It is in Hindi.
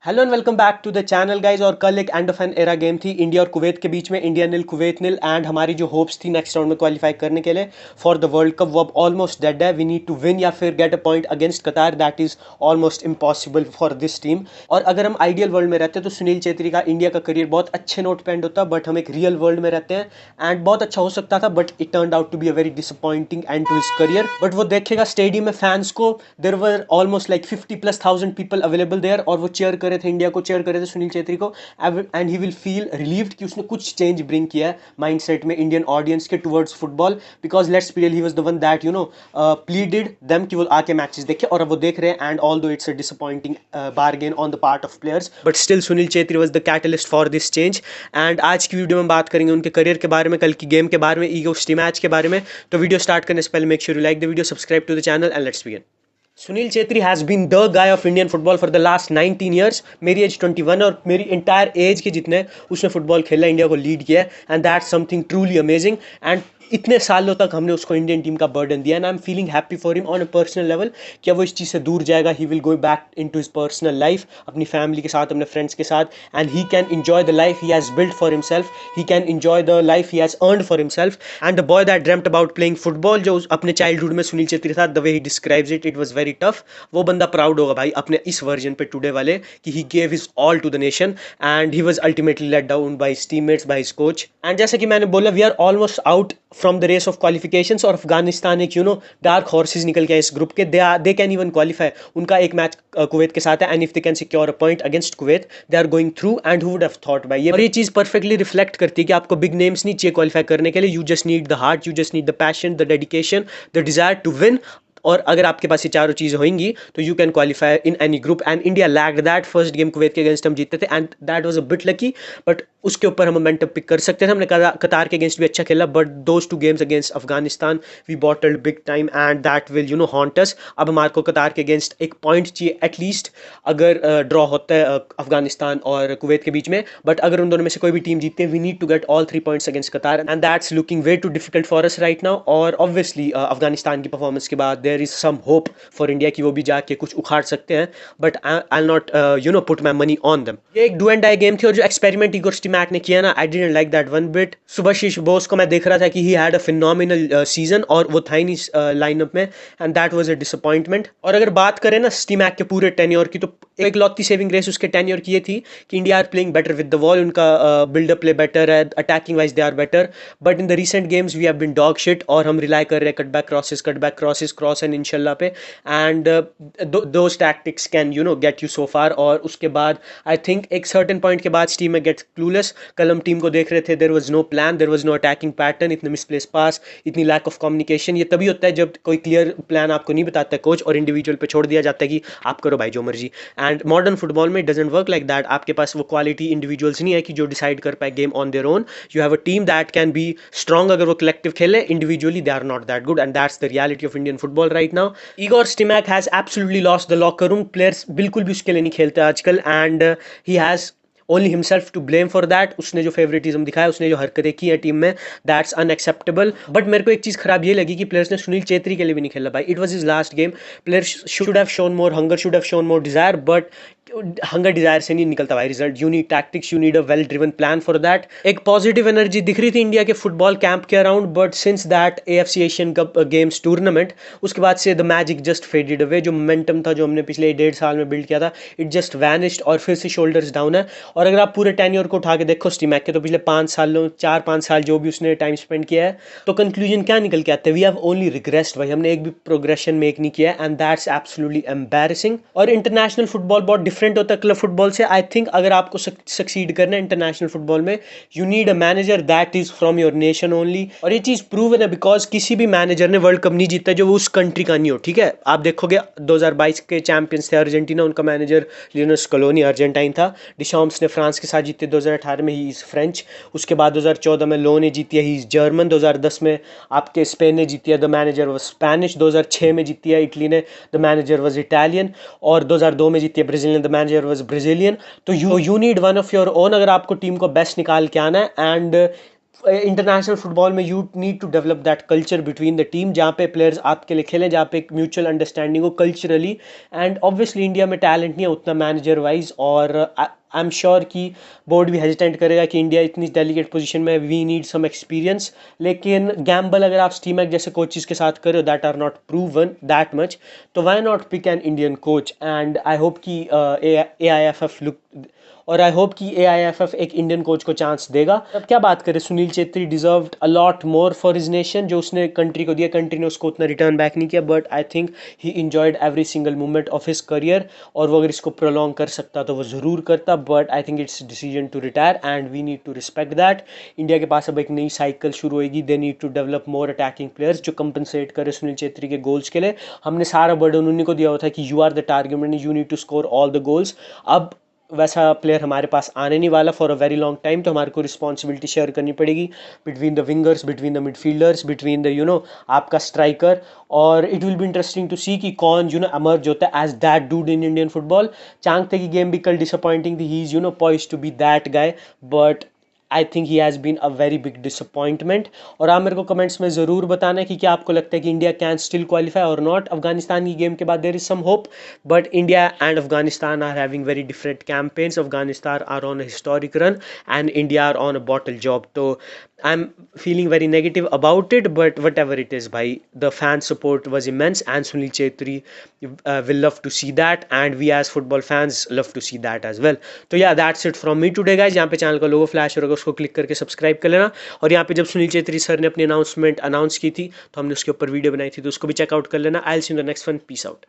Hello and welcome back to the channel guys. और कल एक end of an era game थी इंडिया और कुवैत के बीच में। India nil Kuwait nil. And हमारी जो होप्स थी नेक्स्ट राउंड में क्वालिफाई करने के लिए फॉर द वर्ल्ड कप वो अब ऑलमोस्ट डेड है। वी नीड टू विन या फिर गेट अ पॉइंट अगेंस्ट कतार, that is almost impossible for this team. और अगर हम आइडियल वर्ल्ड में रहते तो सुनील छेत्री का इंडिया का करियर बहुत अच्छे नोट पे एंड होता, बट हम एक रियल वर्ल्ड में रहते हैं एंड बहुत अच्छा हो सकता था, but it turn out to be a very disappointing end to his career. But वो देखेगा स्टेडियम में फैंस को, there were almost like 50,000+ people available there, और वो चेयर करे थे, इंडिया को चेयर करे थे सुनील छेत्री को। And he will feel relieved कि उसने कुछ चेंज ब्रिंग किया है माइंडसेट में इंडियन ऑडियंस के towards football. Because let's be real, he was the one that pleaded them कि वो आके मैचेस देखे, और अब वो देख रहे हैं। And although it's a disappointing bargain on the part of players, but still Sunil Chhetri was the catalyst for this change. And आज की वीडियो में बात करेंगे उनके करियर के बारे में, कल की गेम के बारे में, ईगो सिटी मैच के बारे में। तो वीडियो स्टार्ट करने से पहले make sure you like the video, subscribe to the channel and let's begin. Sunil Chhetri has been the guy of Indian football for the last 19 years. मेरी एज 21 और मेरी इंटायर एज के जितने उसने फुटबॉल खेला, इंडिया को लीड किया है, and that's something truly amazing. And इतने सालों तक हमने उसको इंडियन टीम का बर्डन दिया, and I am feeling happy for him on a personal level. क्या वो इस चीज़ से दूर जाएगा, he will go back into his personal life, अपनी फैमिली के साथ, अपने फ्रेंड्स के साथ, and he can enjoy the life he has built for himself. He can enjoy the life he has earned for himself. And the boy that dreamt about playing football, जो अपने चाइल्डहुड में सुनील छेत्री था, the way he describes it, it was very tough. वो बंदा प्राउड होगा भाई अपने इस वर्जन पे टुडे वाले कि he gave his all to the nation and he was ultimately let down by his teammates, by his coach. And जैसे कि मैंने बोला, we are almost out from the race of qualifications, और अफगानिस्तान एक डार्क हॉर्सेस निकल के इस ग्रुप के, दे कैन इवन क्वालिफाई। उनका एक मैच कुवैत के साथ है, and if they can secure a point against Kuwait, they are going through. And who would have thought भाई ये, और ये चीज़ परफेक्टली रिफ्लेक्ट करती है कि आपको बिग नेम्स नहीं चाहिए क्वालिफाई करने के लिए। You just need the heart, you just need the passion, the dedication, the desire to win. और अगर आपके पास ये चारों चीज़ें होंगी तो you can qualify in any group. And India lacked that. First game Kuwait के अगेंस्ट हम जीते थे and that was a bit lucky, but उसके ऊपर हम मोमेंटम पिक कर सकते थे। हमने कतार के अगेंस्ट भी अच्छा खेला, but those two games against Afghanistan we bottled big time, and that will haunt us. अब हमारे को कतार के अगेंस्ट एक पॉइंट चाहिए एटलीस्ट, अगर ड्रॉ होता है अफगानिस्तान और कुवैत के बीच में। बट अगर उन दोनों में से कोई भी टीम जीतती है, we need to get all 3 points against Qatar, and that's looking way too difficult for us right now. और ऑब्वियसली अफगानिस्तान की परफॉर्मेंस के बाद there is some hope for India कि वो भी जाके कुछ उखाड़ सकते हैं, but I not put my money on them. ये एक डू एंड डाई गेम थी, और जो एक्सपेरिमेंट इगोर स्टिमैक ने किया ना, I didn't like that one bit. Subhashish Bose को मैं देख रहा था कि he had a phenomenal season, और वो था ही नहीं लाइनअप में, and that was a disappointment. और अगर बात करें ना स्टिमैक के पूरे टेन्योर की, तो एक लौती सेविंग ग्रेस उसके टेन्योर की ये थी कि India are playing better with the ball, उनका बिल्डअप प्ले बेटर है, attacking wise they are better. But in the recent games we have been dog shit, और हम रिलाई कर रहे हैं cut back crosses, cross and इंशाल्लाह पे। And those tactics can get you so far. और उसके बाद आई थिंक एक सर्टेन पॉइंट के बाद टीम में गेट्स क्लूलेस। कल हम टीम को देख रहे थे, there was no plan, there was no attacking pattern, इतने मिसप्लेस पास, इतनी लैक ऑफ कम्युनिकेशन। ये तभी होता है जब कोई क्लियर प्लान आपको नहीं बताता है कोच, और इंडिविजुअल पे छोड़ दिया जाता है कि आप करो भाई जो मर्जी। एंड मॉडर्न फुटबॉल में डजंट वर्क लाइक दैट। आपके पास वो क्वालिटी इंडिविजुअल्स नहीं है कि जो डिसाइड कर पाए game on their own. You have a team that can be strong अगर वो कलेक्टिव खेले, individually they are not that good, and that's the reality of Indian football right now. Igor Stimac has absolutely lost the locker room. Players बिल्कुल भी उसके लिए नहीं खेलते आजकल, and he has only himself to blame for that. उसने जो फेवरेटिज्म दिखाया, उसने जो हरकतें की है टीम में, दैट्स अनएक्सेप्टेबल। बट मेरे को एक चीज़ खराब ये लगी कि प्लेयर्स ने सुनील छेत्री के लिए भी नहीं खेला भाई। It was his last game. Players should have shown more hunger, should have shown more desire, but hunger desire से नहीं निकलता भाई result. You need tactics, you need a well driven plan for that. एक पॉजिटिव एनर्जी दिख रही थी इंडिया के फुटबॉल कैंप के around, but since that AFC Asian cup games tournament, उसके बाद से the magic just faded away. जो मोमेंटम था, जो हमने पिछले 1.5 साल में बिल्ड किया था, इट जस्ट वैनिश्ड, और फिर से शोल्डर्स डाउन है। और अगर आप पूरे टेन्योर को उठा के देखो स्टीमैक के, तो पिछले 4-5 साल जो भी उसने टाइम स्पेंड किया है, तो कंक्लूजन क्या निकल के आता है? वी हैव ओनली रिग्रेस्ड भाई, हमने एक भी प्रोग्रेशन मेक नहीं किया, एंड दैट्स एब्सोल्युटली एम्बैरेसिंग। और इंटरनेशनल फुटबॉल बहुत डिफरेंट होता है क्लब फुटबॉल से। आई थिंक अगर आपको सक्सीड करना है इंटरनेशनल फुटबॉल में, you need a manager that is from your nation only. और ये चीज़ प्रूव है बिकॉज किसी भी मैनेजर ने वर्ल्ड कप नहीं जीता जो उस कंट्री का नहीं हो, ठीक है। आप देखोगे 2022 के चैंपियंस थे अर्जेंटीना, उनका मैनेजर लियोनेल स्कलोनी अर्जेंटाइन था। डिशॉम्स ने फ्रांस के साथ जीते 2018 में, ही इज़ फ्रेंच। उसके बाद 2014 में लो ने जीती है, ही इज़ जर्मन। 2010 में आपके स्पेन ने जीती है, द मैनेजर वॉज स्पेनिश। 2006 में जीती है इटली ने, द मैनेजर वॉज इटालियन। और 2002 में जीती है ब्राज़ील ने, द मैनेजर वॉज ब्राज़ीलियन। तो you need one of your own अगर आपको टीम को बेस्ट निकाल के आना है। एंड इंटरनेशनल फुटबॉल में you need to develop that culture between the team, जहाँ पे प्लेयर्स आपके लिए खेलें, जहाँ पे एक म्यूचुअल अंडरस्टैंडिंग हो कल्चरली। एंड ऑब्वियसली इंडिया में टैलेंट नहीं है उतना मैनेजर वाइज, और आई एम श्योर कि बोर्ड भी हेजिटेंट करेगा कि इंडिया इतनी डेलीकेट पोजीशन में, वी नीड सम एक्सपीरियंस। लेकिन गैम्बल अगर आप स्टीमैक जैसे कोचेस के साथ करो that are not proven that much, तो why not pick an Indian coach. And I hope कि A I F F look, और आई होप कि AIFF एक इंडियन कोच को चांस देगा। अब क्या बात करें, Sunil Chhetri deserved a lot more for his nation, जो उसने कंट्री को दिया। कंट्री ने उसको उतना रिटर्न बैक नहीं किया, but I think he enjoyed every single moment of his career. और वो अगर इसको प्रोलॉन्ग कर सकता तो वो ज़रूर करता, but I think it's decision to retire and we need to respect that. India के पास अब एक नई साइकिल शुरू होगी, they need to develop more attacking players जो कंपनसेट करे सुनील छेत्री के गोल्स के लिए। हमने सारा बर्डन उन्हीं को दिया हुआ था कि you are the target man, you need to score all the goals. अब वैसा प्लेयर हमारे पास आने नहीं वाला for a very long time, तो हमारे को रिस्पॉन्सिबिलिटी शेयर करनी पड़ेगी between the wingers, between the midfielders, between the आपका स्ट्राइकर। और it will be interesting to see कि कौन एमर्ज होता है as that dude in Indian football. Changte की गेम भी कल डिसअपॉइंटिंग थी, he is poised to be that guy, but I think he has been a very big disappointment. और आप मेरे को कमेंट्स में ज़रूर बताना है कि क्या आपको लगता है कि इंडिया कैन स्टिल क्वालिफाई और नॉट। अफगानिस्तान की गेम के बाद there is some hope, but India and Afghanistan are having very different campaigns. Afghanistan are on a historic run and India are on a bottle job. तो I am feeling very negative about it, but whatever it is, bhai, the fan support was immense, and Sunil Chetri will love to see that, and we as football fans love to see that as well. तो yeah, that's it from me today guys। यहाँ पे चैनल का लोगो फ्लैश होगा, उसको क्लिक करके सब्सक्राइब कर लेना। और यहाँ पे जब सुनील छेत्री सर ने अपनी अनाउंस की थी, तो हमने उसके ऊपर वीडियो बनाई थी, तो उसको भी चेकआउट कर लेना। I will see you in the next one, peace out.